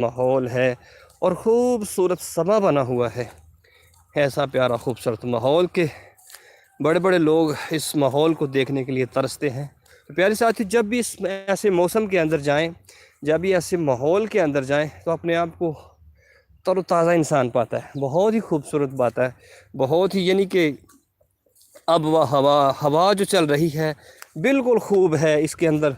माहौल है और ख़ूबसूरत समा बना हुआ है। ऐसा प्यारा खूबसूरत माहौल के बड़े बड़े लोग इस माहौल को देखने के लिए तरसते हैं। तो प्यारे साथी, जब भी इस ऐसे मौसम के अंदर जाएं, जब भी ऐसे माहौल के अंदर जाएं, तो अपने आप को तरोताज़ा इंसान पाता है। बहुत ही खूबसूरत बात है, बहुत ही, यानी कि अब वह हवा जो चल रही है बिल्कुल खूब है। इसके अंदर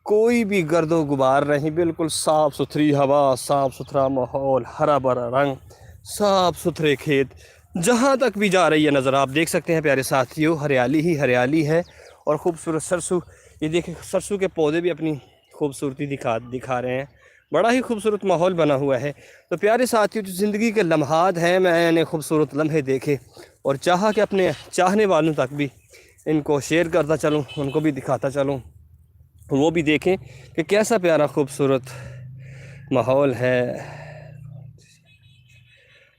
कोई भी गर्दो गुबार नहीं, बिल्कुल साफ़ सुथरी हवा, साफ़ सुथरा माहौल, हरा भरा रंग, साफ़ सुथरे खेत, जहाँ तक भी जा रही है नज़र आप देख सकते हैं प्यारे साथियों, हरियाली ही हरियाली है। और ख़ूबसूरत सरसों, ये देखिए सरसों के पौधे भी अपनी खूबसूरती दिखा रहे हैं। बड़ा ही खूबसूरत माहौल बना हुआ है। तो प्यारे साथियों, जो ज़िंदगी के लम्हात हैं, मैंने खूबसूरत लम्हे देखे और चाहा कि अपने चाहने वालों तक भी इनको शेयर करता चलूँ, उनको भी दिखाता चलूँ, वो भी देखें कि कैसा प्यारा खूबसूरत माहौल है।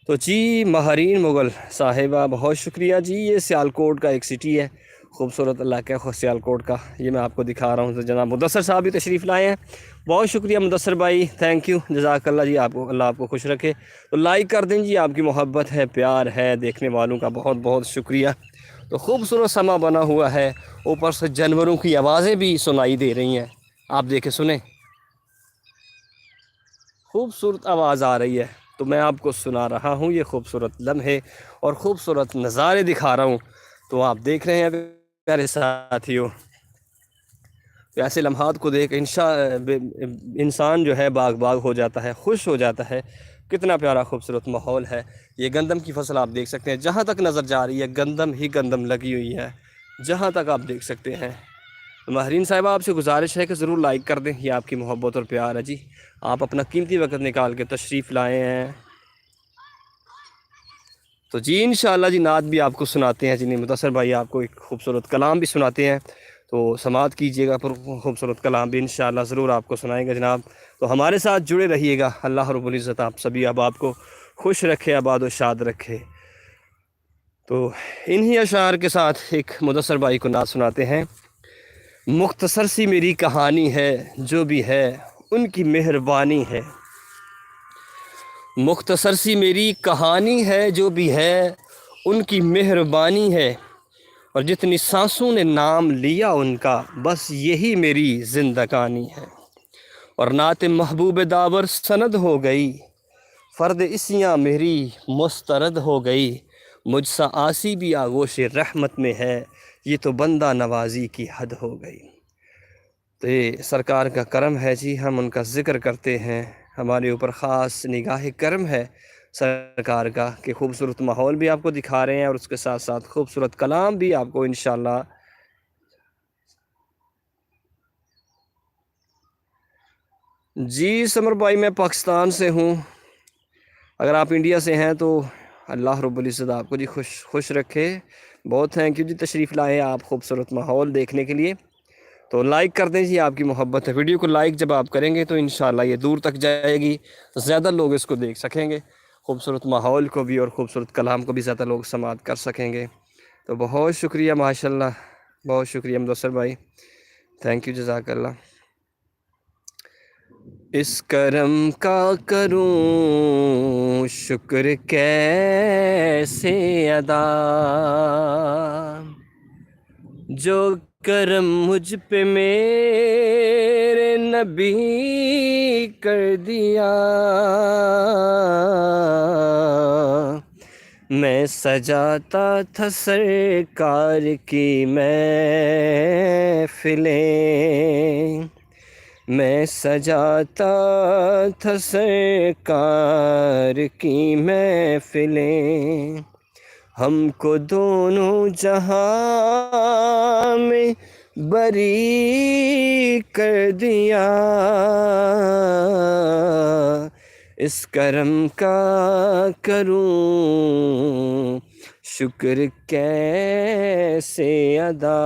तो जी, महारीन मुग़ल साहिबा, बहुत शुक्रिया जी। ये सियालकोट का एक सिटी है, खूबसूरत इलाका है सियालकोट का, ये मैं आपको दिखा रहा हूँ। तो जनाब मुदस्सर साहब भी तशरीफ़ लाए हैं, बहुत शुक्रिया मुदस्सर भाई, थैंक यू, जज़ाकल्लाह जी। आपको अल्लाह आपको खुश रखे। तो लाइक कर दें जी, आपकी मोहब्बत है, प्यार है, देखने वालों का बहुत बहुत शुक्रिया। तो खूबसूरत समा बना हुआ है, ऊपर से जानवरों की आवाज़ें भी सुनाई दे रही हैं। आप देखें, सुने, खूबसूरत आवाज़ आ रही है, तो मैं आपको सुना रहा हूँ ये खूबसूरत लम्हे और ख़ूबसूरत नज़ारे दिखा रहा हूँ। तो आप देख रहे हैं प्यारे साथियों, तो ऐसे लम्हात को देख इंसान जो है बाग बाग हो जाता है, खुश हो जाता है। कितना प्यारा खूबसूरत माहौल है। ये गंदम की फसल आप देख सकते हैं, जहाँ तक नज़र जा रही है गंदम ही गंदम लगी हुई है, जहाँ तक आप देख सकते हैं। महरीन साहिबा, आपसे गुजारिश है कि ज़रूर लाइक कर दें, ये आपकी मोहब्बत और प्यार है जी। आप अपना कीमती वक्त निकाल के तशरीफ़ लाए हैं। तो जी इंशाअल्लाह जी, नात भी आपको सुनाते हैं जी, मुदस्सर भाई आपको एक खूबसूरत कलाम भी सुनाते हैं, तो समात कीजिएगा, पर खूबसूरत कलाम भी इंशाअल्लाह ज़रूर आपको सुनाएंगे जनाब। तो हमारे साथ जुड़े रहिएगा। अल्लाह रब्बुल इज़्ज़त आप सभी अहबाब को खुश रखे, आबाद व शाद रखे। तो इन्हीं अशार के साथ एक मुदस्सर भाई को नात सुनाते हैं। मुख्तसर सी मेरी कहानी है, जो भी है उनकी मेहरबानी है। मुख्तसर सी मेरी कहानी है, जो भी है उनकी मेहरबानी है। और जितनी सांसों ने नाम लिया उनका, बस यही मेरी ज़िंदगानी है। और नात महबूब दावर सनद हो गई, फ़र्द इसियाँ मेरी मुस्तरद हो गई। मुझसा आसी भी आगोश रहमत में है, ये तो बंदा नवाजी की हद हो गई। तो ये सरकार का करम है जी, हम उनका ज़िक्र करते हैं। हमारे ऊपर ख़ास निगाह करम है सरकार का कि खूबसूरत माहौल भी आपको दिखा रहे हैं और उसके साथ साथ खूबसूरत कलाम भी आपको इंशाअल्लाह। जी समर भाई, मैं पाकिस्तान से हूँ। अगर आप इंडिया से हैं तो अल्लाह रब्बुल इज़्ज़त आपको जी खुश रखे। बहुत थैंक यू जी, तशरीफ़ लाए आप खूबसूरत माहौल देखने के लिए। तो लाइक कर दें जी, आपकी मोहब्बत है। वीडियो को लाइक जब आप करेंगे तो इंशाअल्लाह ये दूर तक जाएगी, तो ज़्यादा लोग इसको देख सकेंगे, खूबसूरत माहौल को भी और ख़ूबसूरत कलाम को भी ज़्यादा लोग समाअत कर सकेंगे। तो बहुत शुक्रिया, माशाल्लाह, बहुत शुक्रिया मुदस्सर भाई, थैंक यू, जज़ाकल्लाह। इस करम का करूं शुक्र कैसे अदा, जो करम मुझ पे मेरे नबी कर दिया। मैं सजाता था सरकार की महफ़िलें, मैं सजाता था सरकार की महफ़िलें। हमको दोनों जहां में बरी कर दिया। इस करम का करूं शुक्र कैसे अदा।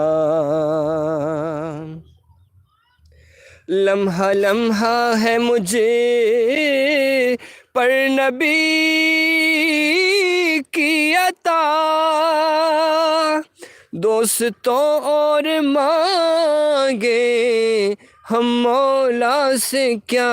लम्हा लम्हा है मुझे पर नबी की अता, दोस्तों और मांगे ہم مولا سے کیا